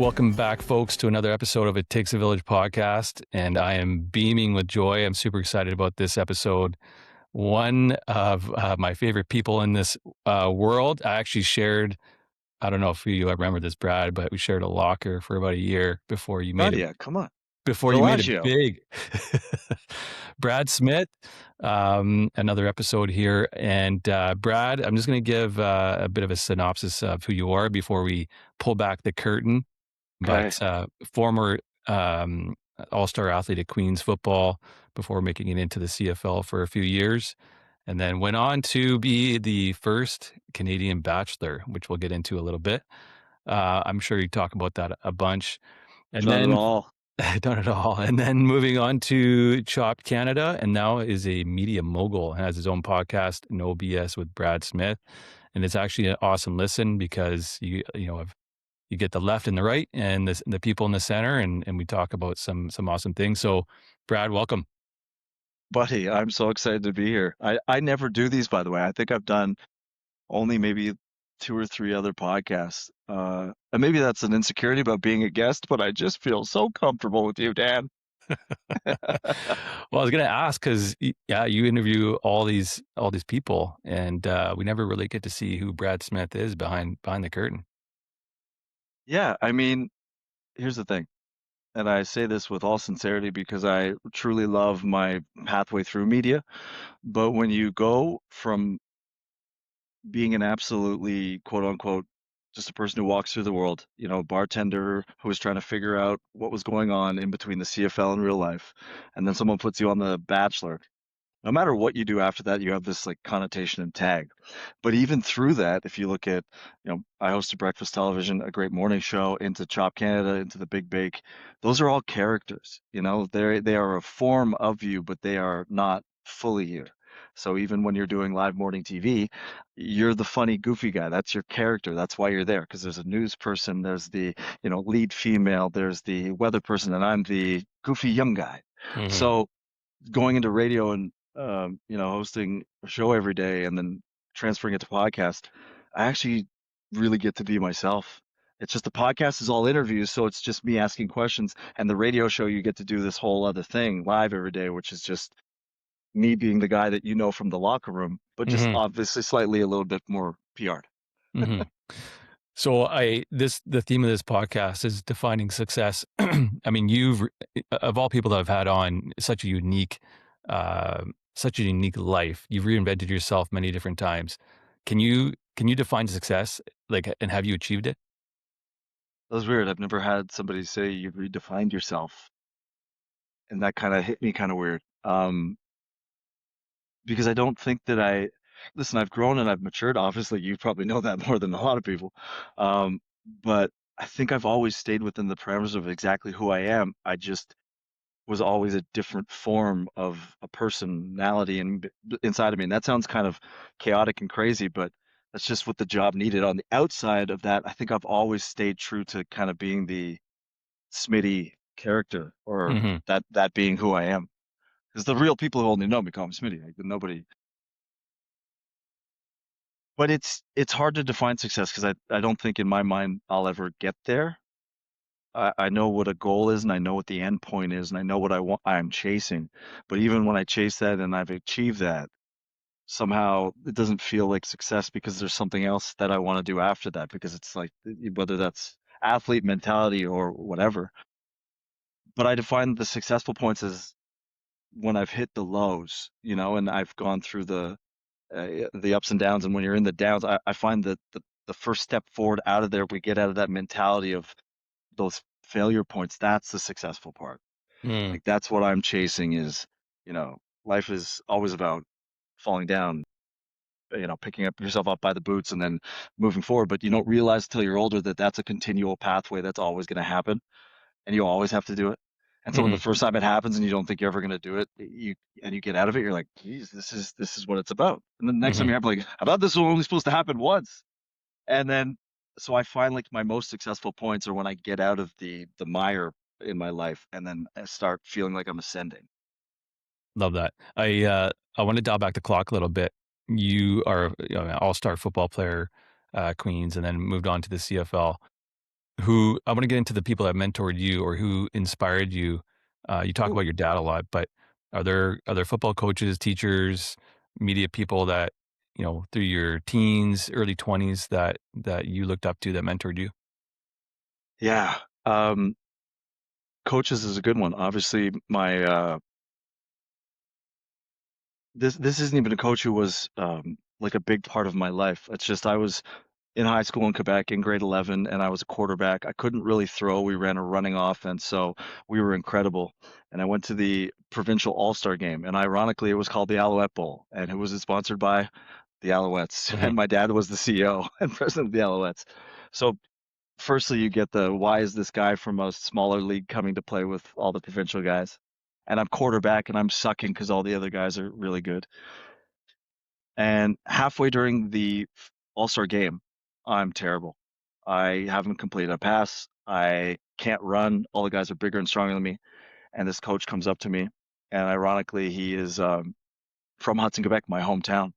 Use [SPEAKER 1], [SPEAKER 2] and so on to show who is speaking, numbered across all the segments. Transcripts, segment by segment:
[SPEAKER 1] Welcome back, folks, to another episode of It Takes a Village podcast. And I am beaming with joy. I'm super excited about this episode. One of my favorite people in this world. I actually shared, I don't know if you remember this, Brad, but we shared a locker for about a year before you made
[SPEAKER 2] God,
[SPEAKER 1] it,
[SPEAKER 2] yeah, come on.
[SPEAKER 1] before you made it
[SPEAKER 2] Bellagio.
[SPEAKER 1] big. Brad Smith, another episode here. And Brad, I'm just going to give a bit of a synopsis of who you are before we pull back the curtain.
[SPEAKER 2] Okay.
[SPEAKER 1] But former all-star athlete at Queens football before making it into the CFL for a few years, and then went on to be the first Canadian Bachelor, which we'll get into a little bit. I'm sure you talk about that a bunch. And
[SPEAKER 2] Done it
[SPEAKER 1] then
[SPEAKER 2] all.
[SPEAKER 1] done it all. And then moving on to Chopped Canada, and now is a media mogul and has his own podcast, No BS with Brad Smith. And it's actually an awesome listen because you get the left and the right and the people in the center, and we talk about some awesome things. So, Brad, welcome.
[SPEAKER 2] Buddy, I'm so excited to be here. I never do these, by the way. I think I've done only maybe 2 or 3 other podcasts. And maybe that's an insecurity about being a guest, but I just feel so comfortable with you, Dan.
[SPEAKER 1] Well, I was going to ask because yeah, you interview all these people, and we never really get to see who Brad Smith is behind the curtain.
[SPEAKER 2] Yeah, I mean, here's the thing, and I say this with all sincerity because I truly love my pathway through media. But when you go from being an absolutely quote unquote just a person who walks through the world, bartender who was trying to figure out what was going on in between the CFL and real life, and then someone puts you on The Bachelor. No matter what you do after that, you have this like connotation and tag. But even through that, if you look at, I hosted breakfast television, a great morning show, into Chop Canada, into the Big Bake. Those are all characters. They are a form of you, but they are not fully you. So even when you're doing live morning TV, you're the funny, goofy guy. That's your character. That's why you're there. Because there's a news person, there's the, lead female, there's the weather person, and I'm the goofy young guy.
[SPEAKER 1] Mm-hmm.
[SPEAKER 2] So going into radio and hosting a show every day and then transferring it to podcast, I actually really get to be myself. It's just the podcast is all interviews, so it's just me asking questions, and the radio show you get to do this whole other thing live every day, which is just me being the guy that you know from the locker room, but just
[SPEAKER 1] Mm-hmm.
[SPEAKER 2] obviously slightly a little bit more PR'd.
[SPEAKER 1] Mm-hmm. So the theme of this podcast is defining success. I mean, you've of all people that I've had on, uh, such a unique life. You've reinvented yourself many different times. Can you define success, like, and have you achieved it?
[SPEAKER 2] That was weird. I've never had somebody say you've redefined yourself, and that kind of hit me kind of weird. Because I don't think that listen, I've grown and I've matured. Obviously, you probably know that more than a lot of people. But I think I've always stayed within the parameters of exactly who I am. I just was always a different form of a personality inside of me. And that sounds kind of chaotic and crazy, but that's just what the job needed. On the outside of that, I think I've always stayed true to kind of being the Smitty character, or
[SPEAKER 1] Mm-hmm.
[SPEAKER 2] that being who I am. Because the real people who only know me call me Smitty. Like, nobody. But it's hard to define success because I don't think in my mind I'll ever get there. I know what a goal is and I know what the end point is and I know what I'm chasing. But even when I chase that and I've achieved that, somehow it doesn't feel like success because there's something else that I want to do after that, because it's like whether that's athlete mentality or whatever. But I define the successful points as when I've hit the lows, and I've gone through the ups and downs. And when you're in the downs, I find that the first step forward out of there, we get out of that mentality of those failure points. That's the successful part.
[SPEAKER 1] Mm-hmm.
[SPEAKER 2] Like, that's what I'm chasing is, life is always about falling down, picking up yourself up by the boots and then moving forward. But you don't realize till you're older that that's a continual pathway that's always going to happen, and you always have to do it. And so when the first time it happens and you don't think you're ever going to do it, you get out of it, you're like, geez, this is what it's about. And then the next time
[SPEAKER 1] Mm-hmm.
[SPEAKER 2] you have, like, I thought this was only supposed to happen once. And then so I find like my most successful points are when I get out of the mire in my life and then I start feeling like I'm ascending.
[SPEAKER 1] Love that. I want to dial back the clock a little bit. You are an all-star football player, Queens, and then moved on to the CFL. who I want to get into the people that mentored you or who inspired you. You talk
[SPEAKER 2] Ooh,
[SPEAKER 1] about your dad a lot, but are there football coaches, teachers, media people that through your teens, early 20s that you looked up to that mentored you?
[SPEAKER 2] yeah. Um, Coaches is a good one. Obviously, my this isn't even a coach who was like a big part of my life. It's just I was in high school in Quebec in grade 11 and I was a quarterback. I couldn't really throw. We ran a running offense, so we were incredible. And I went to the provincial all-star game, and ironically it was called the Alouette Bowl, and who was it sponsored by? The Alouettes.
[SPEAKER 1] Hmm.
[SPEAKER 2] And my dad was the CEO and president of the Alouettes. So firstly, you get the why is this guy from a smaller league coming to play with all the provincial guys? And I'm quarterback and I'm sucking because all the other guys are really good. And halfway during the All-Star game, I'm terrible. I haven't completed a pass. I can't run. All the guys are bigger and stronger than me. And this coach comes up to me, and ironically, he is from Hudson, Quebec, my hometown.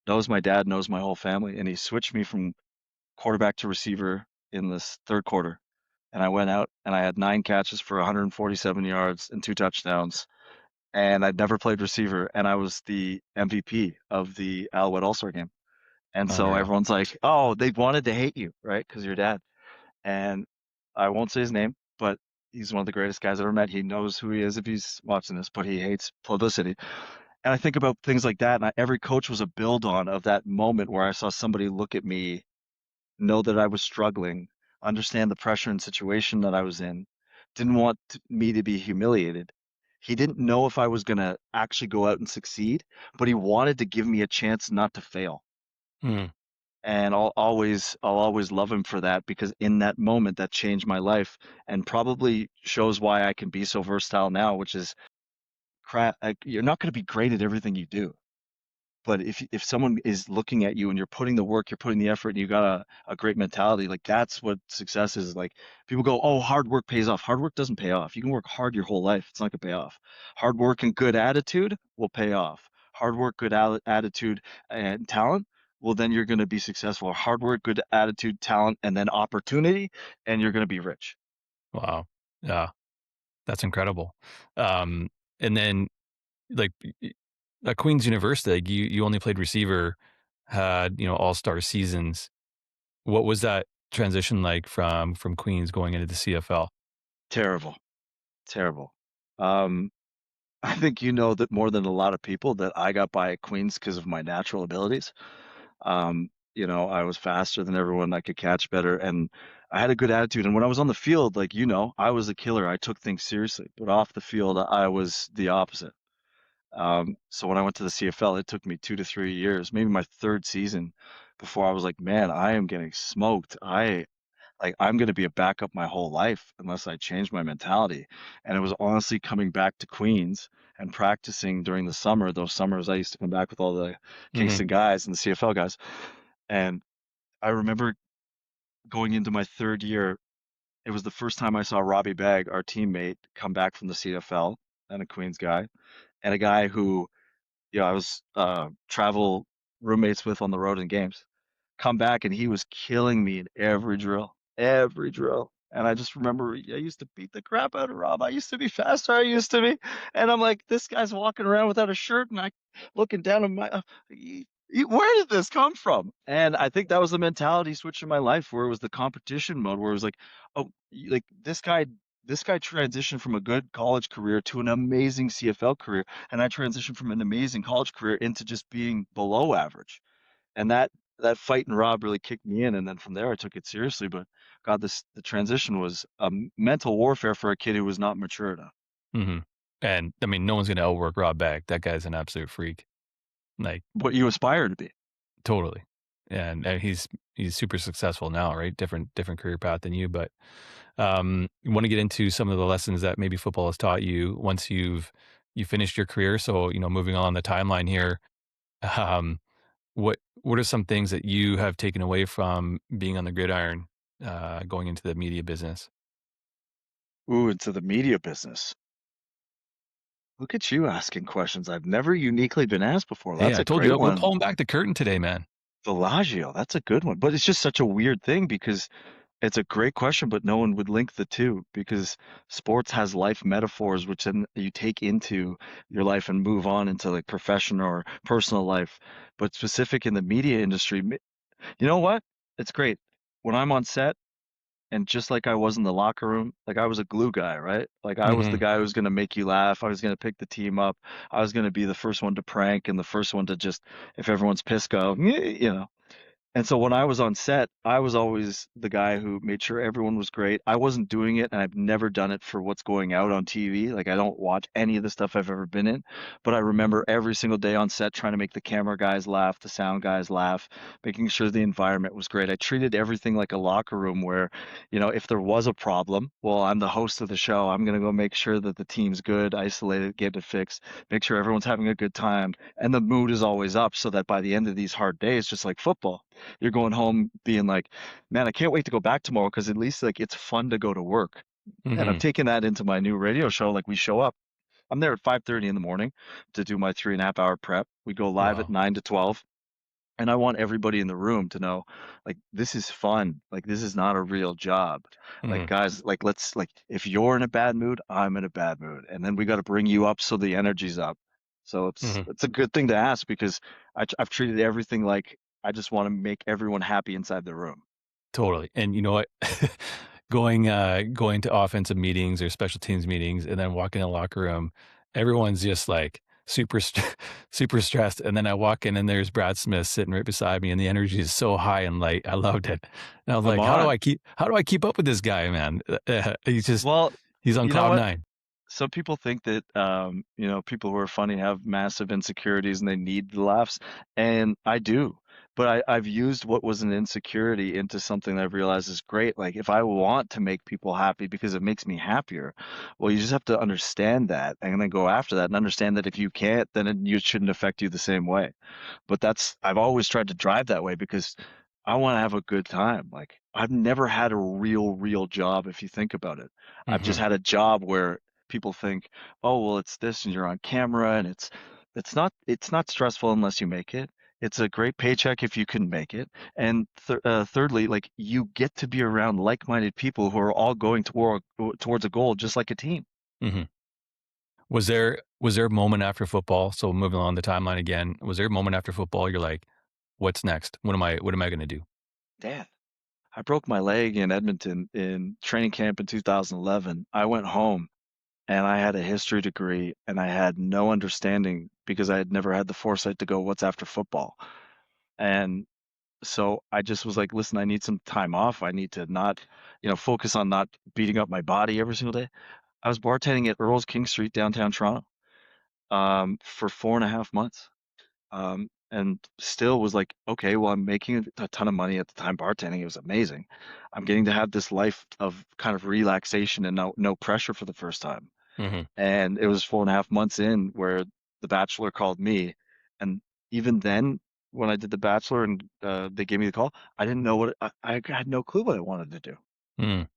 [SPEAKER 2] Knows my dad, knows my whole family, and he switched me from quarterback to receiver in this third quarter. And I went out and I had 9 catches for 147 yards and 2 touchdowns. And I'd never played receiver, and I was the MVP of the Alouette All-Star game. And so
[SPEAKER 1] Unreal.
[SPEAKER 2] everyone's like, "Oh, they wanted to hate you, right? Because you're dad." And I won't say his name, but he's one of the greatest guys I've ever met. He knows who he is if he's watching this, but he hates publicity. And I think about things like that, and every coach was a build on of that moment where I saw somebody look at me, know that I was struggling, understand the pressure and situation that I was in, didn't want me to be humiliated. He didn't know if I was going to actually go out and succeed, but he wanted to give me a chance not to fail.
[SPEAKER 1] Mm,
[SPEAKER 2] And I'll always love him for that because in that moment that changed my life and probably shows why I can be so versatile now, which is crap. Like, you're not going to be great at everything you do. But if someone is looking at you and you're putting the work, you're putting the effort, and you got a great mentality, like that's what success is. Like people go, "Oh, hard work pays off." Hard work doesn't pay off. You can work hard your whole life. It's not gonna pay off. Hard work and good attitude will pay off. Hard work, good attitude, and talent, well, then you're gonna be successful. Hard work, good attitude, talent, and then opportunity, and you're gonna be rich.
[SPEAKER 1] wow. Yeah, that's incredible. Um, and then like at Queen's University, like you only played receiver, had all-star seasons. What was that transition like from Queens going into the CFL?
[SPEAKER 2] Terrible, terrible. Um, I think you know that more than a lot of people that I got by at Queens because of my natural abilities. I was faster than everyone. I could catch better, and I had a good attitude. And when I was on the field, like I was a killer. I took things seriously, but off the field, I was the opposite. So when I went to the CFL, it took me 2 to 3 years, maybe my third season, before I was like, man, I am getting smoked. I'm going to be a backup my whole life unless I change my mentality. And it was honestly coming back to Queens and practicing during the summer. Those summers, I used to come back with all the
[SPEAKER 1] Mhm.
[SPEAKER 2] Kingston guys and the CFL guys. And I remember going into my third year, it was the first time I saw Robbie Bagg, our teammate, come back from the CFL and a Queens guy, and a guy who, I was travel roommates with on the road in games, come back and he was killing me in every drill, every drill. And I just remember I used to beat the crap out of Rob. I used to be faster. I used to be, and I'm like, this guy's walking around without a shirt, and I looking down at my, where did this come from? And I think that was the mentality switch in my life, where it was the competition mode, where it was like, oh, like this guy transitioned from a good college career to an amazing CFL career, and I transitioned from an amazing college career into just being below average. And that fight in Rob really kicked me in, and then from there I took it seriously. But God, this the transition was a mental warfare for a kid who was not mature enough.
[SPEAKER 1] Mhm. And I mean, no one's gonna outwork Rob Beck. That guy's an absolute freak. Like,
[SPEAKER 2] What you aspire to be.
[SPEAKER 1] totally. And he's super successful now, right? Different career path than you, but you want to get into some of the lessons that maybe football has taught you once you finished your career. So, moving on the timeline here, um, what are some things that you have taken away from being on the gridiron, going into the media business?
[SPEAKER 2] Ooh, into the media business. Look at you asking questions I've never uniquely been asked before.
[SPEAKER 1] Hey,
[SPEAKER 2] That's
[SPEAKER 1] I
[SPEAKER 2] a
[SPEAKER 1] told
[SPEAKER 2] great
[SPEAKER 1] you we're
[SPEAKER 2] one.
[SPEAKER 1] pulling back the curtain today, man.
[SPEAKER 2] Villaggio, that's a good one. But it's just such a weird thing because It's a great question, but no one would link the two because sports has life metaphors, which then you take into your life and move on into like professional or personal life. But specific in the media industry, you know what? It's great. When I'm on set, and just like I was in the locker room, like I was a glue guy, right? Like I was the
[SPEAKER 1] Mhm,
[SPEAKER 2] guy who was going to make you laugh. I was going to pick the team up. I was going to be the first one to prank and the first one to just, if everyone's pissed, go, you know. And so when I was on set, I was always the guy who made sure everyone was great. I wasn't doing it, and I've never done it for what's going out on TV. Like I don't watch any of the stuff I've ever been in, but I remember every single day on set trying to make the camera guys laugh, the sound guys laugh, making sure the environment was great. I treated everything like a locker room where, if there was a problem, well, I'm the host of the show. I'm gonna go make sure that the team's good, isolate it, get it fixed, make sure everyone's having a good time, and the mood is always up so that by the end of these hard days, just like football, you're going home being like, man, I can't wait to go back tomorrow because at least like it's fun to go to work. And I'm
[SPEAKER 1] mhm.
[SPEAKER 2] taking that into my new radio show. Like we show up. I'm there at 5:30 in the morning to do my 3.5 hour prep. We go live at
[SPEAKER 1] Wow.
[SPEAKER 2] 9 to 12. And I want everybody in the room to know, like, this is fun. Like, this is not a real job. Like,
[SPEAKER 1] Mhm,
[SPEAKER 2] guys, like, let's, like, if you're in a bad mood, I'm in a bad mood. And then we got to bring you up so the energy's up. So it's
[SPEAKER 1] mhm.
[SPEAKER 2] it's a good thing to ask because I've treated everything like I just want to make everyone happy inside the room.
[SPEAKER 1] Totally, and you know what? Going to offensive meetings or special teams meetings and then walking in the locker room, everyone's just, like, super stressed, and then I walk in and there's Brad Smith sitting right beside me, and the energy is so high and light. I loved it. And I was
[SPEAKER 2] Come
[SPEAKER 1] like,
[SPEAKER 2] on.
[SPEAKER 1] how do I keep up with this guy, man?"
[SPEAKER 2] Well,
[SPEAKER 1] He's on
[SPEAKER 2] you know
[SPEAKER 1] cloud
[SPEAKER 2] what?
[SPEAKER 1] 9.
[SPEAKER 2] Some people think that people who are funny have massive insecurities and they need the laughs, and I do. But I've used what was an insecurity into something that I've realized is great. Like if I want to make people happy because it makes me happier, well, you just have to understand that and then go after that and understand that if you can't, then it shouldn't affect you the same way. But I've always tried to drive that way because I want to have a good time. Like I've never had a real job if you think about it. I've just
[SPEAKER 1] Mhm,
[SPEAKER 2] had a job where people think, "Oh, well, it's this and you're on camera and it's not stressful unless you make it. It's a great paycheck if you can make it. And thirdly, like you get to be around like-minded people who are all going towards a goal just like a team."
[SPEAKER 1] mhm. Was there a moment after football, so moving along the timeline again, was there a moment after football you're like, "What's next? What am I gonna do?"
[SPEAKER 2] Dad. I broke my leg in Edmonton in training camp in 2011. I went home and I had a history degree and I had no understanding because I had never had the foresight to go, what's after football? And so I just was like, listen, I need some time off. I need to not, focus on not beating up my body every single day. I was bartending at Earl's King Street, downtown Toronto, for 4.5 months. And still was like, okay, well, I'm making a ton of money at the time bartending. It was amazing. I'm getting to have this life of kind of relaxation and no pressure for the first time.
[SPEAKER 1] Mhm.
[SPEAKER 2] And it was 4.5 months in where The Bachelor called me. And even then, when I did The Bachelor and they gave me the call, I didn't know I had no clue what I wanted to do.
[SPEAKER 1] Mm.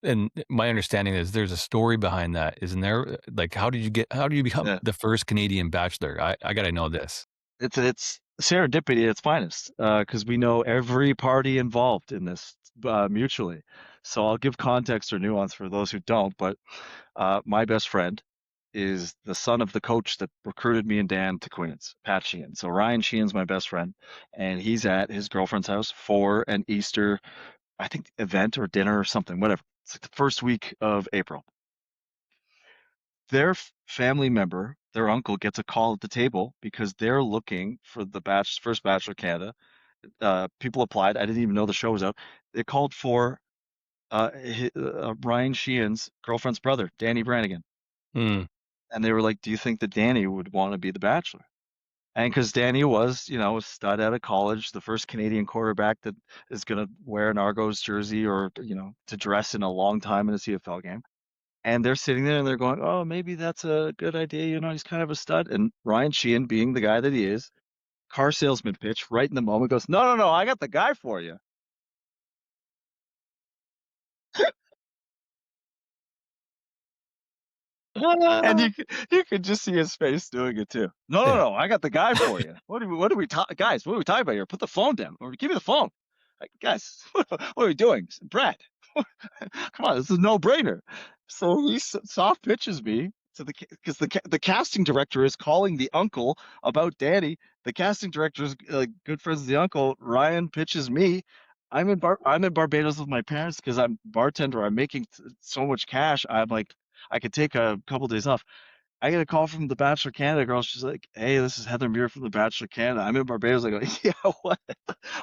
[SPEAKER 1] And my understanding is there's a story behind that, isn't there? Like, how did you become
[SPEAKER 2] Yeah.
[SPEAKER 1] the first Canadian bachelor? I gotta know this.
[SPEAKER 2] It's serendipity at its finest, because we know every party involved in this mutually. So I'll give context or nuance for those who don't, but my best friend is the son of the coach that recruited me and Dan to Queens, Pat Sheehan. So Ryan Sheehan's my best friend, and he's at his girlfriend's house for an Easter, I think, event or dinner or something, whatever. It's like the first week of April. Their family member, their uncle, gets a call at the table because they're looking for the first Bachelor Canada. People applied. I didn't even know the show was out. They called for Ryan Sheehan's girlfriend's brother, Danny Brannigan.
[SPEAKER 1] Mm,
[SPEAKER 2] And they were like, "Do you think that Danny would want to be the Bachelor?" And because Danny was, a stud out of college, the first Canadian quarterback that is going to wear an Argos jersey or, to dress in a long time in a CFL game. And they're sitting there and they're going, "Oh, maybe that's a good idea. He's kind of a stud." And Ryan Sheehan, being the guy that he is, car salesman pitch right in the moment, goes, "No, no, no, I got the guy for you." And you could just see his face doing it too. "No, no,
[SPEAKER 1] yeah.
[SPEAKER 2] no, I got the guy for you. What are we talking, guys? What are we talking about here? Put the phone down or give me the phone." Like, guys, what are we doing? Brad, come on, this is a no-brainer. So he soft pitches me to because the casting director is calling the uncle about Danny. The casting director is good friends with the uncle. Ryan pitches me. I'm in Barbados with my parents because I'm bartender. I'm making so much cash. I'm like I could take a couple days off. I get a call from the Bachelor Canada girl. She's like, "Hey, this is Heather Muir from the Bachelor Canada. I'm in Barbados." I go, "Yeah, what?"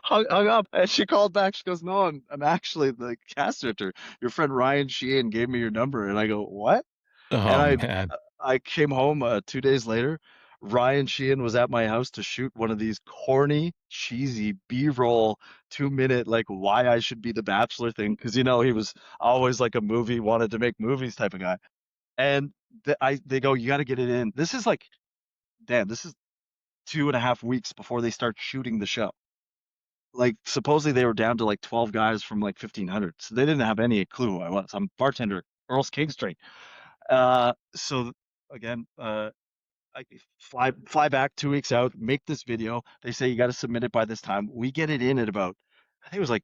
[SPEAKER 2] Hung up, and she called back. She goes, "No, I'm actually the cast director. Your friend Ryan Sheehan gave me your number." And I go, "What?" And
[SPEAKER 1] Oh man.
[SPEAKER 2] I came home 2 days later. Ryan Sheehan was at my house to shoot one of these corny, cheesy B-roll 2 minute like why I should be the Bachelor thing because he was always like a movie, wanted to make movies type of guy. And they go, you got to get it in. This is like, damn, this is 2.5 weeks before they start shooting the show. Like supposedly they were down to like 12 guys from like 1500, so they didn't have any clue who I was. I'm bartender, Earl's King Street. So again, I fly back 2 weeks out, make this video. They say you got to submit it by this time. We get it in at about, I think it was like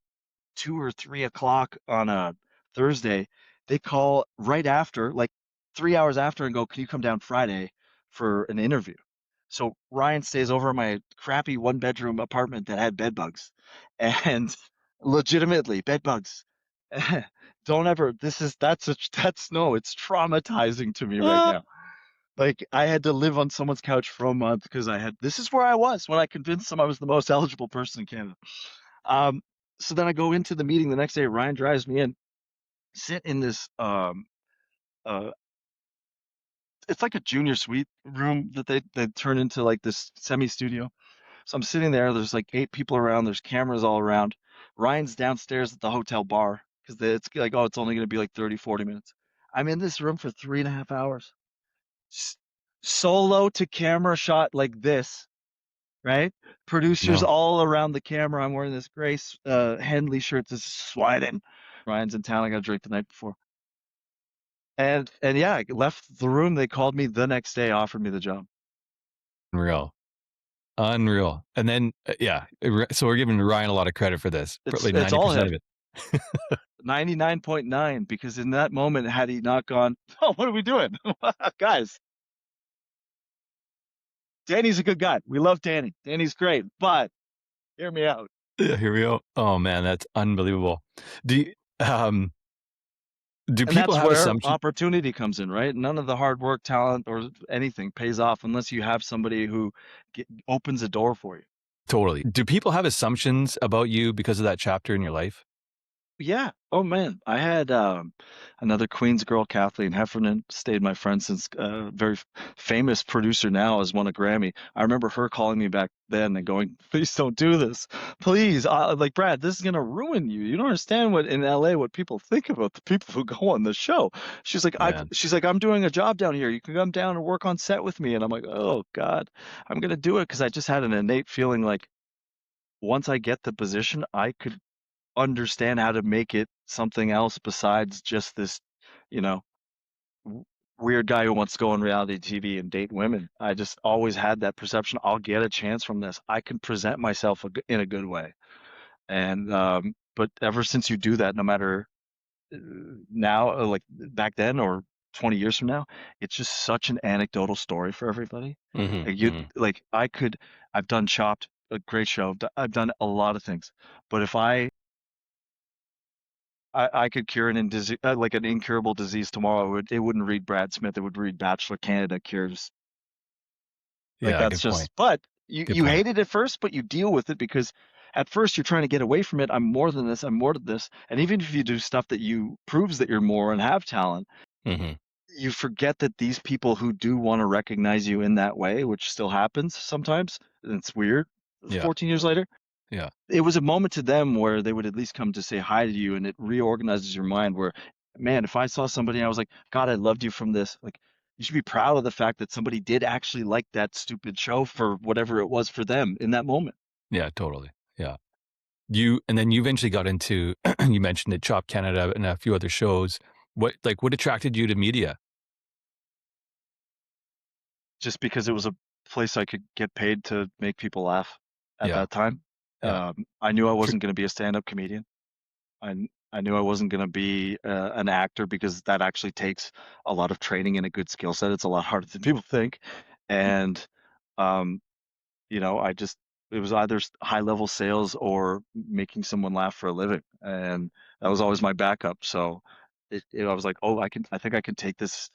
[SPEAKER 2] 2 or 3 o'clock on a Thursday. They call right after, like 3 hours after, and go, "Can you come down Friday for an interview?" So Ryan stays over in my crappy one-bedroom apartment that had bed bugs, and legitimately bed bugs. Don't ever. That's no. It's traumatizing to me right
[SPEAKER 1] Ah.
[SPEAKER 2] now. Like I had to live on someone's couch for a month because I had. This is where I was when I convinced them I was the most eligible person in Canada. Um, so then I go into the meeting the next day. Ryan drives me in, sit in this uh it's like a junior suite room that they turn into like this semi studio. So I'm sitting there, there's like 8 people around, there's cameras all around. Ryan's downstairs at the hotel bar because it's like, oh, it's only gonna be like 30, 40 minutes. I'm in this room for 3.5 hours. S- Solo to camera shot like this, right? Producers
[SPEAKER 1] No.
[SPEAKER 2] all around the camera. I'm wearing this gray Henley shirt. This is Sweden. Ryan's in town. I got a drink the night before. And yeah, I left the room. They called me the next day, offered me the job.
[SPEAKER 1] Unreal. Unreal. And then, yeah, so we're giving Ryan a lot of credit for this,
[SPEAKER 2] It's
[SPEAKER 1] probably
[SPEAKER 2] it's all
[SPEAKER 1] 90% of
[SPEAKER 2] him.
[SPEAKER 1] it.
[SPEAKER 2] 99.9 because in that moment, had he not gone, oh, what are we doing? Guys, Danny's a good guy. We love Danny. Danny's great, but hear me out.
[SPEAKER 1] Yeah, here we go. Oh, man, that's unbelievable. Do you, do
[SPEAKER 2] And
[SPEAKER 1] people
[SPEAKER 2] that's
[SPEAKER 1] have
[SPEAKER 2] where
[SPEAKER 1] assumption
[SPEAKER 2] opportunity comes in, right? None of the hard work, talent, or anything pays off unless you have somebody who opens a door for you.
[SPEAKER 1] totally. Do people have assumptions about you because of that chapter in your life?
[SPEAKER 2] Yeah. Oh man, I had another Queens girl, Kathleen Heffernan, stayed my friend since very famous producer now has won a Grammy. I remember her calling me back then and going, "Please don't do this, please." Like Brad, this is gonna ruin you. You don't understand what in LA what people think about the people who go on the show.
[SPEAKER 1] Man.
[SPEAKER 2] She's like, "I'm doing a job down here. You can come down and work on set with me." And I'm like, "Oh God, I'm gonna do it," because I just had an innate feeling like once I get the position, I could understand how to make it something else besides just this, you know, w- weird guy who wants to go on reality TV and date women. I just always had that perception. I'll get a chance from this. I can present myself in a good way. And but ever since you do that, no matter uh, now, like back then or 20 years from now, it's just such an anecdotal story for everybody.
[SPEAKER 1] Mhm,
[SPEAKER 2] Like
[SPEAKER 1] mhm.
[SPEAKER 2] I've done Chopped, a great show. I've done a lot of things, but if I could cure like an incurable disease tomorrow. It wouldn't read Brad Smith. It would read Bachelor Canada cures. Like
[SPEAKER 1] Yeah,
[SPEAKER 2] that's
[SPEAKER 1] good point,
[SPEAKER 2] just. But
[SPEAKER 1] good
[SPEAKER 2] you
[SPEAKER 1] point.
[SPEAKER 2] hate it at first, but you deal with it because at first you're trying to get away from it. I'm more than this. I'm more than this. And even if you do stuff that you proves that you're more and have talent,
[SPEAKER 1] Mhm.
[SPEAKER 2] you forget that these people who do want to recognize you in that way, which still happens sometimes, and it's weird.
[SPEAKER 1] Yeah,
[SPEAKER 2] 14 years later,
[SPEAKER 1] yeah,
[SPEAKER 2] it was a moment to them where they would at least come to say hi to you and it reorganizes your mind where man if I saw somebody and I was like god I loved you from this like you should be proud of the fact that somebody did actually like that stupid show for whatever it was for them in that moment
[SPEAKER 1] yeah, totally, yeah. And then you eventually got into you mentioned it, Chop Canada and a few other shows. What attracted you to media?
[SPEAKER 2] just because it was a place I could get paid to make people laugh at
[SPEAKER 1] Yeah,
[SPEAKER 2] that time
[SPEAKER 1] Yeah.
[SPEAKER 2] I knew I
[SPEAKER 1] Tr
[SPEAKER 2] wasn't gonna be a stand-up comedian. I knew I wasn't gonna be, an actor because that actually takes a lot of training and a good skill set. It's a lot harder than people think, and, um, I just it was either high level sales or making someone laugh for a living, and that was always my backup. So I was like, oh, I think I can take this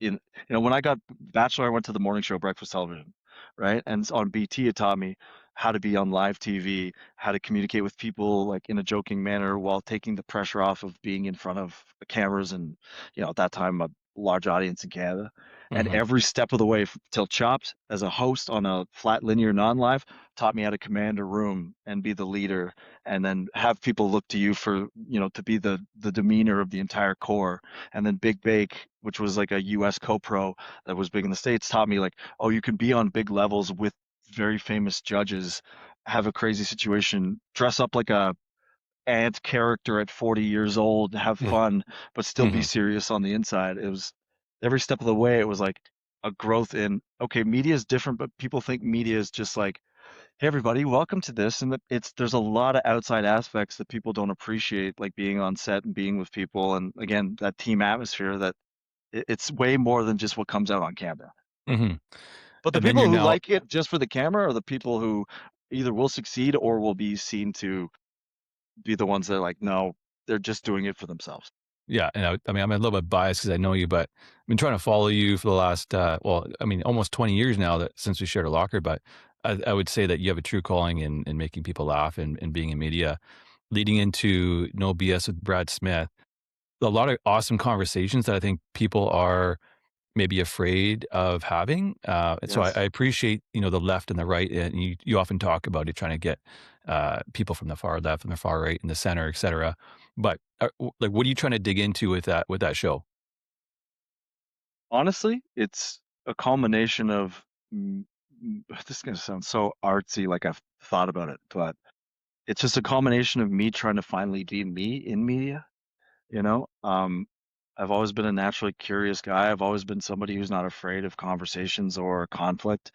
[SPEAKER 2] in when I got Bachelor, I went to the morning show, breakfast television, right? And on BT, it taught me how to be on live TV, how to communicate with people like in a joking manner while taking the pressure off of being in front of the cameras and, at that time, a large audience in Canada. And
[SPEAKER 1] Mhm.
[SPEAKER 2] every step of the way till Chopped as a host on a flat linear non-live taught me how to command a room and be the leader and then have people look to you for, to be the demeanor of the entire core. And then Big Bake, which was like a US co-pro that was big in the States, taught me like, oh, you can be on big levels with very famous judges, have a crazy situation, dress up like a ant character at 40 years old, have fun, but still be
[SPEAKER 1] Mhm.
[SPEAKER 2] serious on the inside. It was every step of the way, it was like a growth in, okay, media is different, but people think media is just like, hey everybody, welcome to this. And there's a lot of outside aspects that people don't appreciate, like being on set and being with people. And again, that team atmosphere that it's way more than just what comes out on camera.
[SPEAKER 1] Mhm.
[SPEAKER 2] But the
[SPEAKER 1] And then
[SPEAKER 2] people
[SPEAKER 1] you're
[SPEAKER 2] who
[SPEAKER 1] now
[SPEAKER 2] like it just for the camera are the people who either will succeed or will be seen to be the ones that are like, no, they're just doing it for themselves.
[SPEAKER 1] yeah, and I mean, I'm a little bit biased because I know you, but I've been trying to follow you for the last, well, I mean, almost 20 years now that since we shared a locker, but I would say that you have a true calling in making people laugh and being in media. Leading into No BS with Brad Smith, a lot of awesome conversations that I think people are maybe afraid of having. And so I
[SPEAKER 2] Yes.
[SPEAKER 1] appreciate, the left and the right, and you often talk about it trying to get people from the far left and the far right and the center, et cetera. But like, what are you trying to dig into with that show?
[SPEAKER 2] Honestly, it's a culmination of this is gonna sound so artsy, like I've thought about it, but it's just a culmination of me trying to finally be me in media. You know, I've always been a naturally curious guy. I've always been somebody who's not afraid of conversations or conflict.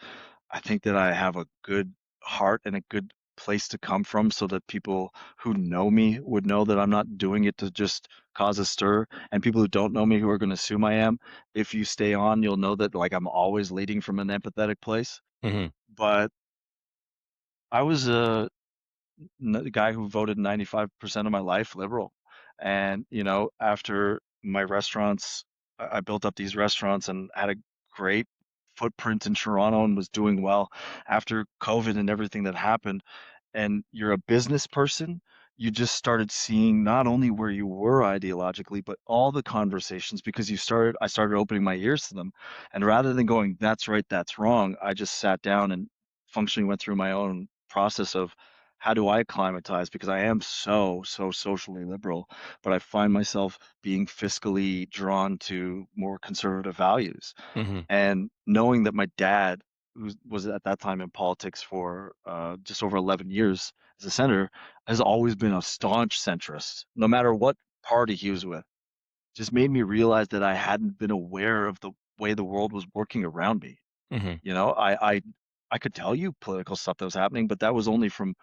[SPEAKER 2] I think that I have a good heart and a good place to come from so that people who know me would know that I'm not doing it to just cause a stir. And people who don't know me who are going to assume I am, if you stay on, you'll know that like I'm always leading from an empathetic place.
[SPEAKER 1] Hmm.
[SPEAKER 2] But I was the guy who voted 95% of my life liberal. And, after my restaurants, I built up these restaurants and had a great footprint in Toronto and was doing well after COVID and everything that happened and you're a business person, you just started seeing not only where you were ideologically, but all the conversations because I started opening my ears to them. And rather than going, that's right, that's wrong, I just sat down and functionally went through my own process of how do I acclimatize? Because I am so, so socially liberal, but I find myself being fiscally drawn to more conservative values.
[SPEAKER 1] Hmm.
[SPEAKER 2] And knowing that my dad, who was at that time in politics for just over 11 years as a senator, has always been a staunch centrist, no matter what party he was with, just made me realize that I hadn't been aware of the way the world was working around me.
[SPEAKER 1] Hmm.
[SPEAKER 2] You know, I could tell you political stuff that was happening, but that was only from,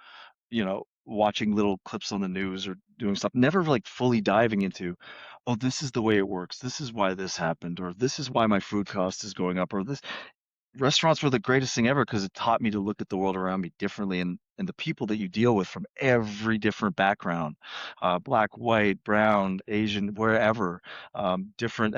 [SPEAKER 2] watching little clips on the news or doing stuff, never like fully diving into, oh, this is the way it works. This is why this happened, or this is why my food cost is going up, or this restaurants were the greatest thing ever because it taught me to look at the world around me differently and the people that you deal with from every different background, black, white, brown, Asian, wherever, different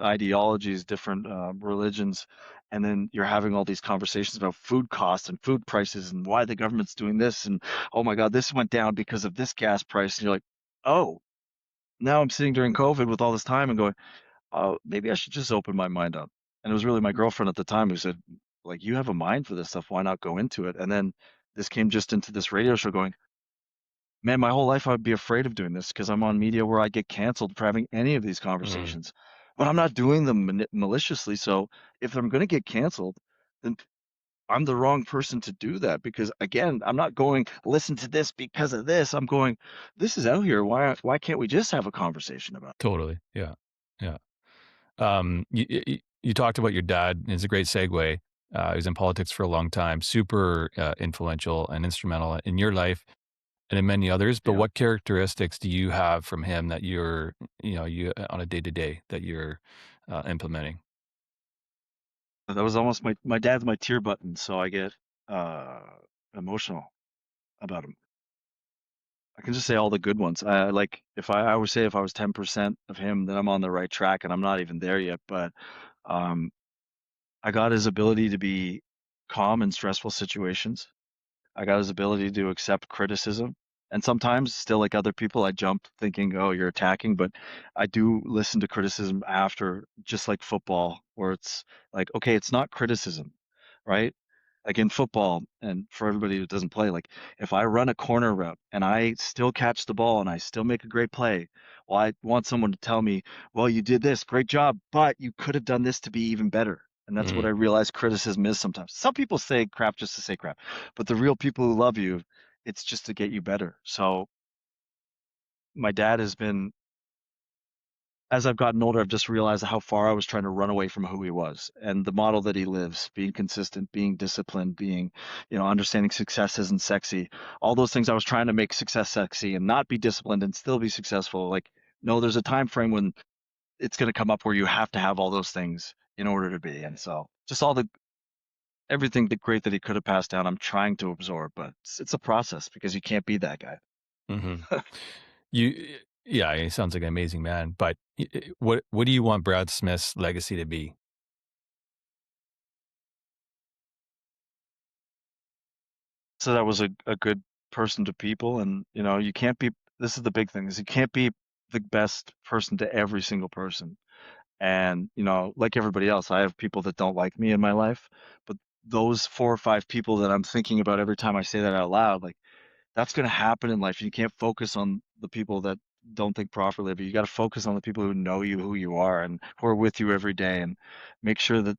[SPEAKER 2] ideologies, different religions, and then you're having all these conversations about food costs and food prices and why the government's doing this and oh my God, this went down because of this gas price, and you're like, oh, now I'm sitting during COVID with all this time and going, maybe I should just open my mind up. And it was really my girlfriend at the time who said, like, you have a mind for this stuff. Why not go into it? And then this came just into this radio show going, man, my whole life I'd be afraid of doing this because I'm on media where I get canceled for having any of these
[SPEAKER 1] Hmm.
[SPEAKER 2] conversations. But I'm not doing them maliciously. So if I'm going to get canceled, then I'm the wrong person to do that because again, I'm not going listen to this because of this. I'm going, this is out here. Why can't we just have a conversation about
[SPEAKER 1] Totally. Yeah. Yeah. You talked about your dad, and it's a great segue. He was in politics for a long time, super influential and instrumental in your life and in many others. But
[SPEAKER 2] Yeah.
[SPEAKER 1] what characteristics do you have from him that you on a day to day that you're implementing?
[SPEAKER 2] That was almost my dad's my tear button, so I get uh emotional about him. I can just say all the good ones. Like I would say if I was 10% of him, then I'm on the right track and I'm not even there yet. But um I got his ability to be calm in stressful situations. I got his ability to accept criticism. And sometimes, still like other people, I jump thinking, oh, you're attacking. But I do listen to criticism after, just like football, where it's like, okay, it's not criticism, right? Like in football, and for everybody who doesn't play, like if I run a corner route and I still catch the ball and I still make a great play, well, I want someone to tell me, well, you did this, great job, but you could have done this to be even better. And that's what I
[SPEAKER 1] Mm,
[SPEAKER 2] realize criticism is sometimes. Some people say crap just to say crap, but the real people who love you, it's just to get you better. So my dad has been, as I've gotten older, I've just realized how far I was trying to run away from who he was and the model that he lives, being consistent, being disciplined, being, understanding success isn't sexy. All those things I was trying to make success sexy and not be disciplined and still be successful. Like, no, there's a time frame when it's going to come up where you have to have all those things in order to be. And so just all the everything that great that he could have passed down, I'm trying to absorb, but it's a process because you can't be that guy.
[SPEAKER 1] hmm You, yeah, he sounds like an amazing man. But what do you want Brad Smith's legacy to be?
[SPEAKER 2] So that was a good person to people, and you can't be. This is the big thing: is you can't be the best person to every single person. And like everybody else, I have people that don't like me in my life, but those 4 or 5 people that I'm thinking about every time I say that out loud, like that's going to happen in life. You can't focus on the people that don't think properly, but you got to focus on the people who know you, who you are, and who are with you every day, and make sure that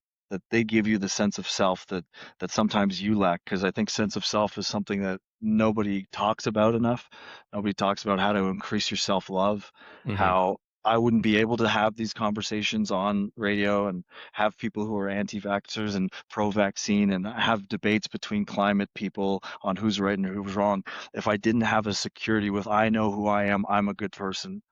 [SPEAKER 2] they give you the sense of self that sometimes you lack. Because I think sense of self is something that nobody talks about enough. Nobody talks about how to increase your self-love,
[SPEAKER 1] Hmm
[SPEAKER 2] how I wouldn't be able to have these conversations on radio and have people who are anti-vaxxers and pro-vaccine and have debates between climate people on who's right and who's wrong if I didn't have a security with I know who I am, I'm a good person.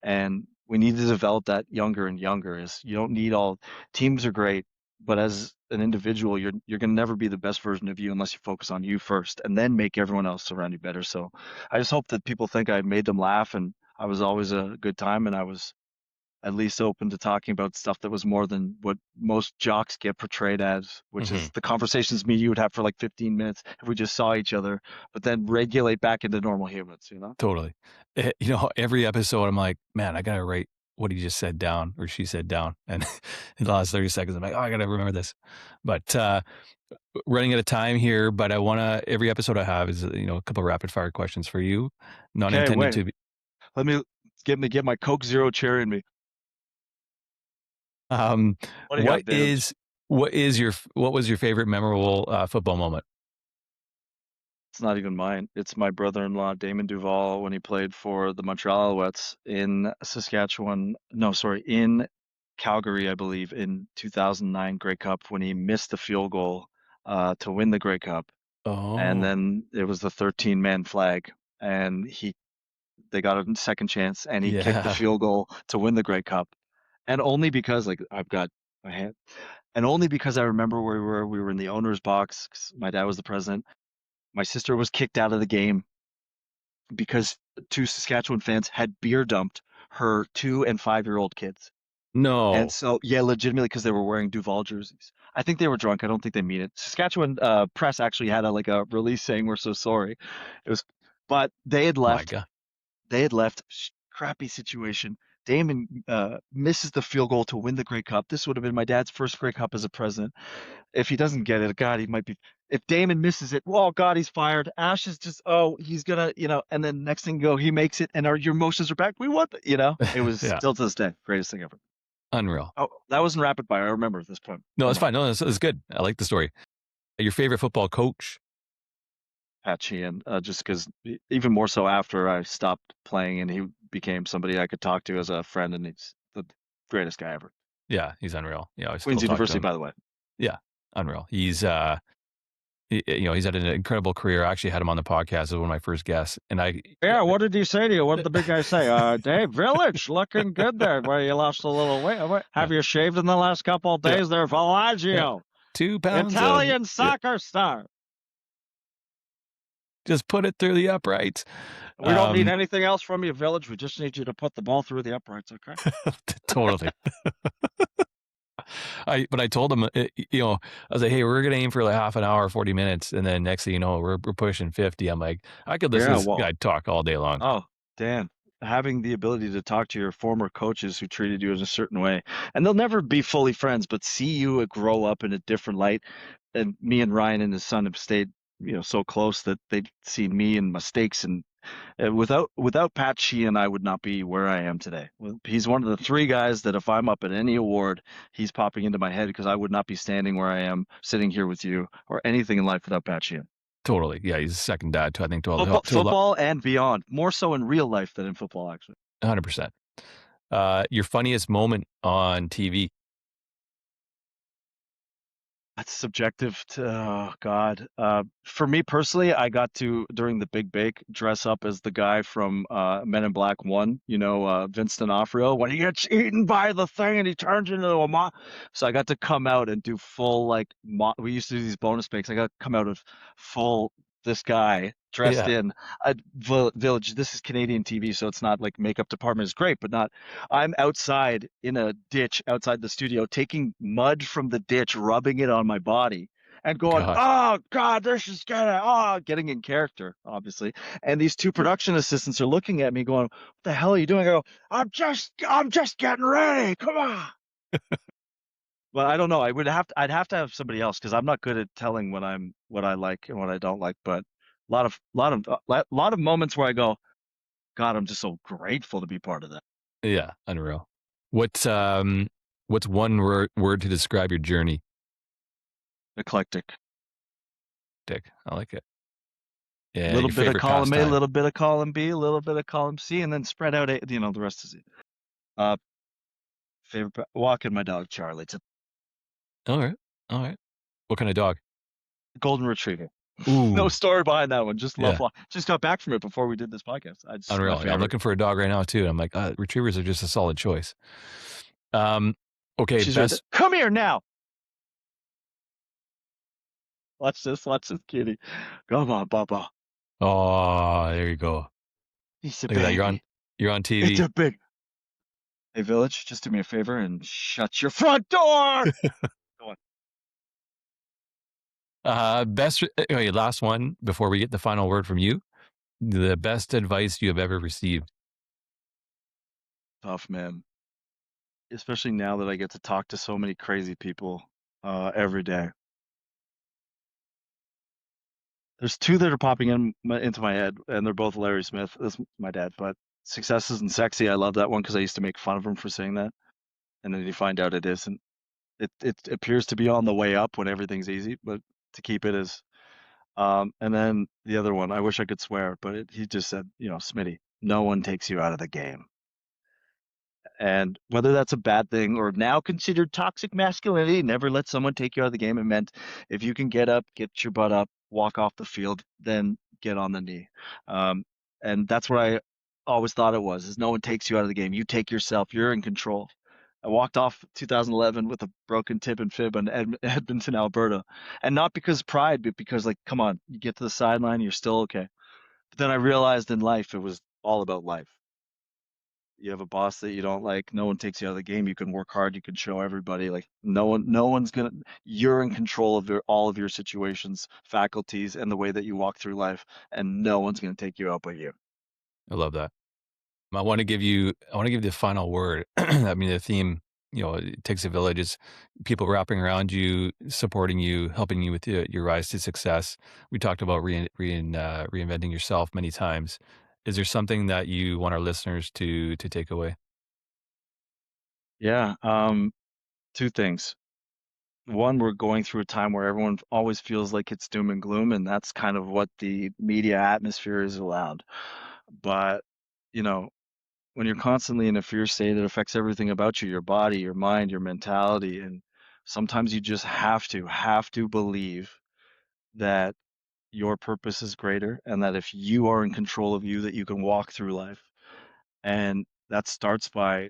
[SPEAKER 2] And we need to develop that younger and younger is you don't need all teams are great, but as an individual, you're gonna never be the best version of you unless you focus on you first and then make everyone else around you better. So I just hope that people think I made them laugh and I was always a good time and I was at least open to talking about stuff that was more than what most jocks get portrayed as, which is
[SPEAKER 1] hmm
[SPEAKER 2] the conversations me and you would have for like 15 minutes if we just saw each other, but then regulate back into normal humans.
[SPEAKER 1] Totally. Every episode, I'm like, man, I gotta write what he just said down or she said down, and in the last 30 seconds, I'm like, oh, I gotta remember this. But running out of time here, but I wanna every episode I have is a couple rapid fire questions for you, not
[SPEAKER 2] Okay,
[SPEAKER 1] intended
[SPEAKER 2] wait.
[SPEAKER 1] to be.
[SPEAKER 2] Let me get my Coke Zero cherry in me.
[SPEAKER 1] Um,
[SPEAKER 2] What do you
[SPEAKER 1] what
[SPEAKER 2] got, Damon?
[SPEAKER 1] is what was your favorite memorable football moment?
[SPEAKER 2] It's not even mine. It's my brother-in-law, Damon Duval, when he played for the Montreal Alouettes in Saskatchewan. No, sorry, in Calgary, I believe, in 2009 Grey Cup when he missed the field goal to win the Grey Cup. And
[SPEAKER 1] Oh,
[SPEAKER 2] then it was the 13-man flag, and they got a second chance, and he kicked the
[SPEAKER 1] yeah.
[SPEAKER 2] field goal to win the Grey Cup. And only because, like, I've got my hand, and only because I remember where we were. We were in the owner's box 'cause my dad was the president. My sister was kicked out of the game because two Saskatchewan fans had beer dumped her 2 and 5-year-old kids. And
[SPEAKER 1] No.
[SPEAKER 2] so, yeah, legitimately because they were wearing Duval jerseys. I think they were drunk. I don't think they mean it. Saskatchewan press actually had a release saying we're so sorry. It was, but they had
[SPEAKER 1] My
[SPEAKER 2] left.
[SPEAKER 1] god.
[SPEAKER 2] They had left. Crappy situation. Damon misses the field goal to win the Grey Cup. This would have been my dad's first Grey Cup as a president. If he doesn't get it, God, he might be. If Damon misses it, well, God, he's fired. Ash is just, oh, he's gonna. And then next thing you go, he makes it, and your emotions are back. We want, it was
[SPEAKER 1] Yeah.
[SPEAKER 2] still to this day greatest thing ever.
[SPEAKER 1] Unreal.
[SPEAKER 2] Oh, that wasn't rapid fire. I remember at this point.
[SPEAKER 1] No,
[SPEAKER 2] One
[SPEAKER 1] it's
[SPEAKER 2] more.
[SPEAKER 1] fine. No, it's good. I like the story. Your favorite football coach?
[SPEAKER 2] Pat Sheehan, just because even more so after I stopped playing and he became somebody I could talk to as a friend, and he's the greatest guy ever.
[SPEAKER 1] Yeah, he's unreal. Yeah, I
[SPEAKER 2] Queen's
[SPEAKER 1] still talk to
[SPEAKER 2] University,
[SPEAKER 1] him.
[SPEAKER 2] by the way.
[SPEAKER 1] Yeah. unreal. He's had an incredible career. I actually had him on the podcast as one of my first guests, and
[SPEAKER 2] Yeah, what did he say to you? What did the big guy say? Dave Village, looking good there. Where you lost a little weight.
[SPEAKER 1] yeah,
[SPEAKER 2] Have you shaved in the last couple of
[SPEAKER 1] yeah,
[SPEAKER 2] days there,
[SPEAKER 1] yeah,
[SPEAKER 2] Villaggio?
[SPEAKER 1] 2 pounds of
[SPEAKER 2] Italian
[SPEAKER 1] yeah,
[SPEAKER 2] soccer star.
[SPEAKER 1] just put it through the uprights.
[SPEAKER 2] We don't need
[SPEAKER 1] Um,
[SPEAKER 2] anything else from you, Village. We just need you to put the ball through the uprights, okay?
[SPEAKER 1] totally. But I told him, I was like, hey, we're gonna aim for like half an hour, 40 minutes, and then next thing you know, we're pushing 50. I'm like, I could listen
[SPEAKER 2] Yeah,
[SPEAKER 1] to this
[SPEAKER 2] well,
[SPEAKER 1] guy talk all day long.
[SPEAKER 2] oh, Dan, having the ability to talk to your former coaches who treated you in a certain way, and they'll never be fully friends, but see you grow up in a different light. And me and Ryan and his son have stayed, so close that they've seen me and mistakes. And without Pat Sheehan, I would not be where I am today. Well, he's one of the three guys that if I'm up at any award, he's popping into my head because I would not be standing where I am, sitting here with you, or anything in life without Pat Sheehan.
[SPEAKER 1] Totally, yeah, he's a second dad to I think
[SPEAKER 2] Football,
[SPEAKER 1] to a lot,
[SPEAKER 2] football, and beyond. More so in real life than in football, actually.
[SPEAKER 1] 100%. Your funniest moment on TV?
[SPEAKER 2] That's subjective to, oh God. For me personally, I got to, during the Big Bake, dress up as the guy from Men in Black 1, Vince D'Onofrio, when he gets eaten by the thing and he turns into a moth. So I got to come out and do full, like, we used to do these bonus bakes. I got to come out of full, this guy dressed
[SPEAKER 1] Yeah,
[SPEAKER 2] in a village. This is Canadian TV, so it's not like makeup department is great, but not. I'm outside in a ditch outside the studio, taking mud from the ditch, rubbing it on my body, and going,
[SPEAKER 1] gosh,
[SPEAKER 2] "Oh God, this is getting in character, obviously." And these two production assistants are looking at me, going, "What the hell are you doing?" I go, I'm just getting ready. Come on." But I don't know. I'd have to have somebody else because I'm not good at telling what I like and what I don't like. But lot of moments where I go, God, I'm just so grateful to be part of that.
[SPEAKER 1] yeah, unreal. What's what's one word to describe your journey?
[SPEAKER 2] Eclectic.
[SPEAKER 1] Dick, I like it.
[SPEAKER 2] A
[SPEAKER 1] Yeah,
[SPEAKER 2] little
[SPEAKER 1] your
[SPEAKER 2] bit of
[SPEAKER 1] favorite
[SPEAKER 2] column A, a
[SPEAKER 1] pastime.
[SPEAKER 2] little bit of column B, a little bit of column C, and then spread out, the rest is it. Uh, walking my dog Charlie. It's a
[SPEAKER 1] All right, all right. What kind of dog?
[SPEAKER 2] golden retriever. No
[SPEAKER 1] Ooh,
[SPEAKER 2] story behind that one. Just love
[SPEAKER 1] yeah,
[SPEAKER 2] walk. Just got back from it before we did this podcast. It's my
[SPEAKER 1] unreal. Yeah, I'm
[SPEAKER 2] favorite.
[SPEAKER 1] looking for a dog right now too. I'm like, retrievers are just a solid choice. Um, okay,
[SPEAKER 2] She's right there.
[SPEAKER 1] best.
[SPEAKER 2] Come here now. Watch this kitty. Come on, Papa.
[SPEAKER 1] Oh, there you go.
[SPEAKER 2] He's a
[SPEAKER 1] Look at that.
[SPEAKER 2] baby.
[SPEAKER 1] You're on
[SPEAKER 2] It's
[SPEAKER 1] TV.
[SPEAKER 2] a big. Hey, Village, just do me a favor and shut your front door. Go on.
[SPEAKER 1] Okay, last one before we get the final word from you. The best advice you have ever received.
[SPEAKER 2] Tough, man. Especially now that I get to talk to so many crazy people every day. There's two that are popping into my head, and they're both Larry Smith. That's my dad, but "Success Isn't Sexy." I love that one because I used to make fun of him for saying that, and then you find out it isn't. It appears to be on the way up when everything's easy, but to keep it is. And then the other one, I wish I could swear, but he just said, Smitty, no one takes you out of the game. And whether that's a bad thing or now considered toxic masculinity, never let someone take you out of the game. It meant if you can get up, get your butt up, walk off the field, then get on the knee. Um, and that's what I always thought it was, is no one takes you out of the game. You take yourself, you're in control. I walked off 2011 with a broken tib and fib in Edmonton, Alberta. And not because pride, but because, like, come on, you get to the sideline, you're still okay. But then I realized in life, it was all about life. You have a boss that you don't like, no one takes you out of the game. You can work hard, you can show everybody, like, no one's gonna, you're in control of all of your situations, faculties, and the way that you walk through life, and no one's gonna take you out but you.
[SPEAKER 1] I love that. I want to give you the final word. I mean, the theme, it takes a village. It's people wrapping around you, supporting you, helping you with your rise to success. We talked about reinventing yourself many times. Is there something that you want our listeners to take away?
[SPEAKER 2] Yeah. Two things. One, we're going through a time where everyone always feels like it's doom and gloom, and that's kind of what the media atmosphere is allowed. But, you know, when you're constantly in a fear state, it affects everything about you, your body, your mind, your mentality. And Sometimes you just have to believe that your purpose is greater and that if you are in control of you, that you can walk through life. And that starts by,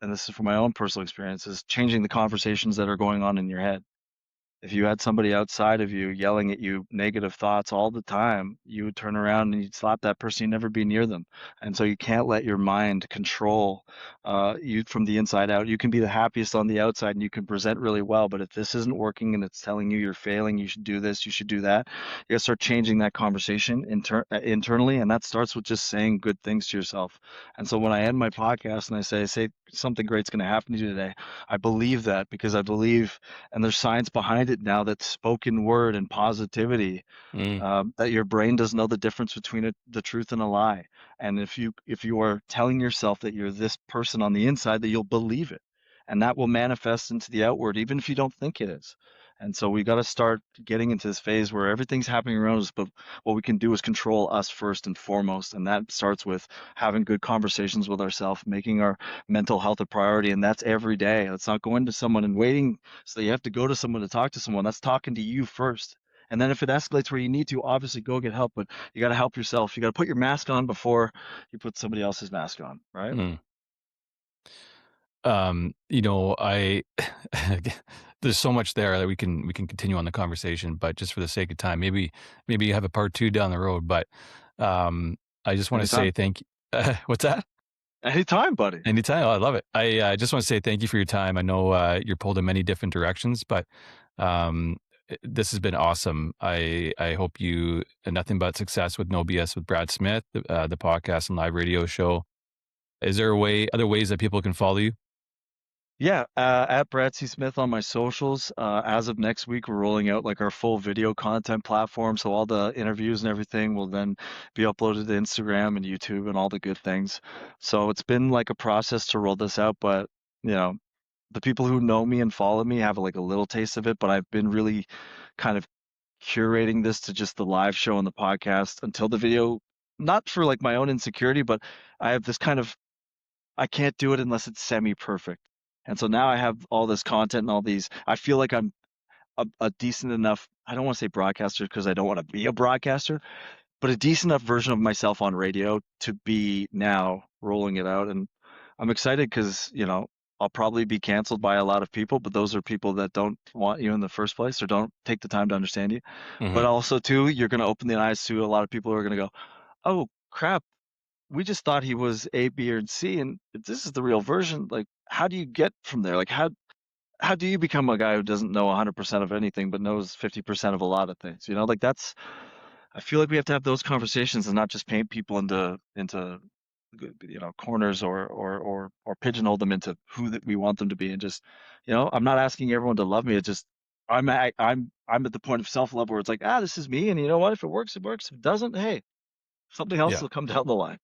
[SPEAKER 2] and this is from my own personal experiences, changing the conversations that are going on in your head. If you had somebody outside of you yelling at you negative thoughts all the time, you would turn around and you'd slap that person, you'd never be near them. And so you can't let your mind control you from the inside out. You can be the happiest on the outside and you can present really well, but if this isn't working and it's telling you you're failing, you should do this, you should do that, you gotta start changing that conversation internally. And that starts with just saying good things to yourself. And so when I end my podcast and I say something great's going to happen to you today, I believe that because I believe, and there's science behind it now, that spoken word and positivity,
[SPEAKER 1] Mm,
[SPEAKER 2] that your brain doesn't know the difference between the truth and a lie. And if you are telling yourself that you're this person on the inside, that you'll believe it, and that will manifest into the outward, even if you don't think it is. And so we got to start getting into this phase where everything's happening around us, but what we can do is control us first and foremost, and that starts with having good conversations with ourselves, making our mental health a priority, and that's every day. It's not going to someone and waiting so you have to go to someone to talk to someone. That's talking to you first. And then if it escalates where you need to, obviously go get help, but you got to help yourself. You got to put your mask on before you put somebody else's mask on, right?
[SPEAKER 1] mm. I there's so much there that we can continue on the conversation, but just for the sake of time, maybe you have a part 2 down the road, but, I just wanna say
[SPEAKER 2] Anytime.
[SPEAKER 1] thank you. What's that?
[SPEAKER 2] Anytime, buddy.
[SPEAKER 1] Anytime. Oh, I love it. I just wanna say thank you for your time. I know, you're pulled in many different directions, but, um, this has been awesome. I hope you nothing but success with No BS with Brad Smith, the podcast and live radio show. Is there a way other ways that people can follow you?
[SPEAKER 2] Yeah, at Brad C. Smith on my socials. As of next week, we're rolling out like our full video content platform. So all the interviews and everything will then be uploaded to Instagram and YouTube and all the good things. So it's been like a process to roll this out, but you know, the people who know me and follow me have like a little taste of it, but I've been really kind of curating this to just the live show and the podcast until the video, not for like my own insecurity, but I have this kind of, I can't do it unless it's semi perfect. And so now I have all this content and all these, I feel like I'm a decent enough, I don't want to say broadcaster because I don't want to be a broadcaster, but a decent enough version of myself on radio to be now rolling it out. And I'm excited because, I'll probably be canceled by a lot of people, but those are people that don't want you in the first place or don't take the time to understand you. But
[SPEAKER 1] Mhm.
[SPEAKER 2] also, too, you're going to open the eyes to a lot of people who are going to go, oh, crap, we just thought he was A, B, or C, and if this is the real version. Like, how do you get from there? Like, how do you become a guy who doesn't know 100% of anything but knows 50% of a lot of things? Like that's. I feel like we have to have those conversations and not just paint people into corners or pigeonhole them into who that we want them to be. And just, I'm not asking everyone to love me. It's just I'm at the point of self love where it's like, this is me, and you know what? If it works, it works. If it doesn't, hey, something else
[SPEAKER 1] Yeah.
[SPEAKER 2] will come down the line.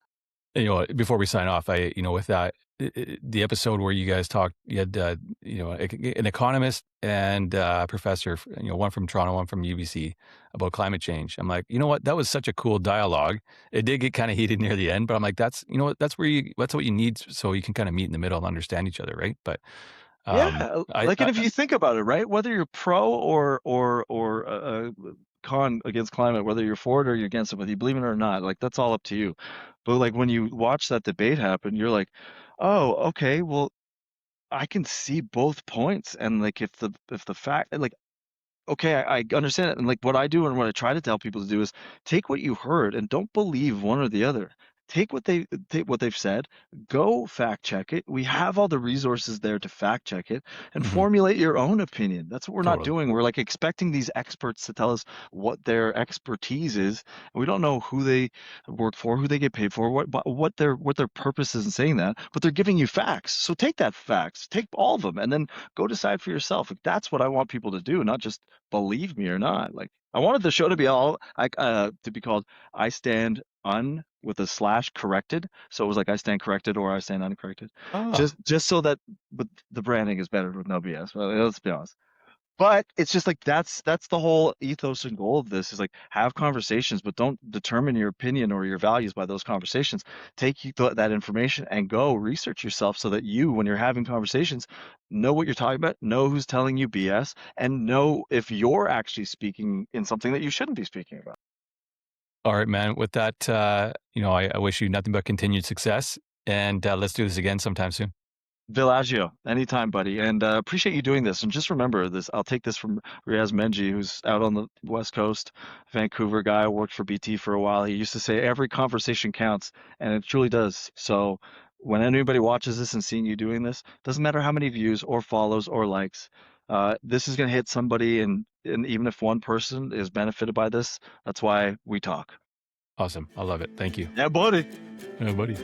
[SPEAKER 1] Before we sign off, with that, the episode where you guys talked, you had, an economist and professor, one from Toronto, one from UBC about climate change. I'm like, you know what? That was such a cool dialogue. It did get kind of heated near the end, but I'm like, that's what you need so you can kind of meet in the middle and understand each other, right? But
[SPEAKER 2] Yeah,
[SPEAKER 1] I,
[SPEAKER 2] like,
[SPEAKER 1] I
[SPEAKER 2] and if you think about it, right, whether you're pro or con against climate, whether you're for it or you're against it, whether you believe in it or not, like that's all up to you. But like when you watch that debate happen, you're like, oh, okay, well, I can see both points, and like if the fact, like, okay, I understand it. And like what I do and what I try to tell people to do is take what you heard and don't believe one or the other. Take what they've said, go fact check it. We have all the resources there to fact check it and
[SPEAKER 1] Mhm,
[SPEAKER 2] formulate your own opinion. That's what we're not
[SPEAKER 1] totally.
[SPEAKER 2] doing. We're like expecting these experts to tell us what their expertise is. And we don't know who they work for, who they get paid for, what their purpose is in saying that, but they're giving you facts. So take that facts, take all of them, and then go decide for yourself. Like, that's what I want people to do, not just believe me or not. Like I wanted the show to be to be called I Stand Un with a slash corrected. So it was like I stand corrected or I stand uncorrected.
[SPEAKER 1] Ah.
[SPEAKER 2] Just so that, but the branding is better with no BS. Well, let's be honest. But it's just like that's the whole ethos and goal of this is like have conversations, but don't determine your opinion or your values by those conversations. Take that information and go research yourself so that you, when you're having conversations, know what you're talking about, know who's telling you BS, and know if you're actually speaking in something that you shouldn't be speaking about.
[SPEAKER 1] All right, man. With that, I wish you nothing but continued success, and let's do this again sometime soon.
[SPEAKER 2] Villaggio, anytime, buddy. And appreciate you doing this. And just remember this, I'll take this from Riaz Menji, who's out on the West Coast, Vancouver guy, worked for BT for a while. He used to say every conversation counts, and it truly does. So when anybody watches this and seeing you doing this, doesn't matter how many views or follows or likes, this is going to hit somebody. And even if one person is benefited by this, that's why we talk.
[SPEAKER 1] Awesome. I love it. Thank you.
[SPEAKER 2] Yeah, buddy.
[SPEAKER 1] Buddy.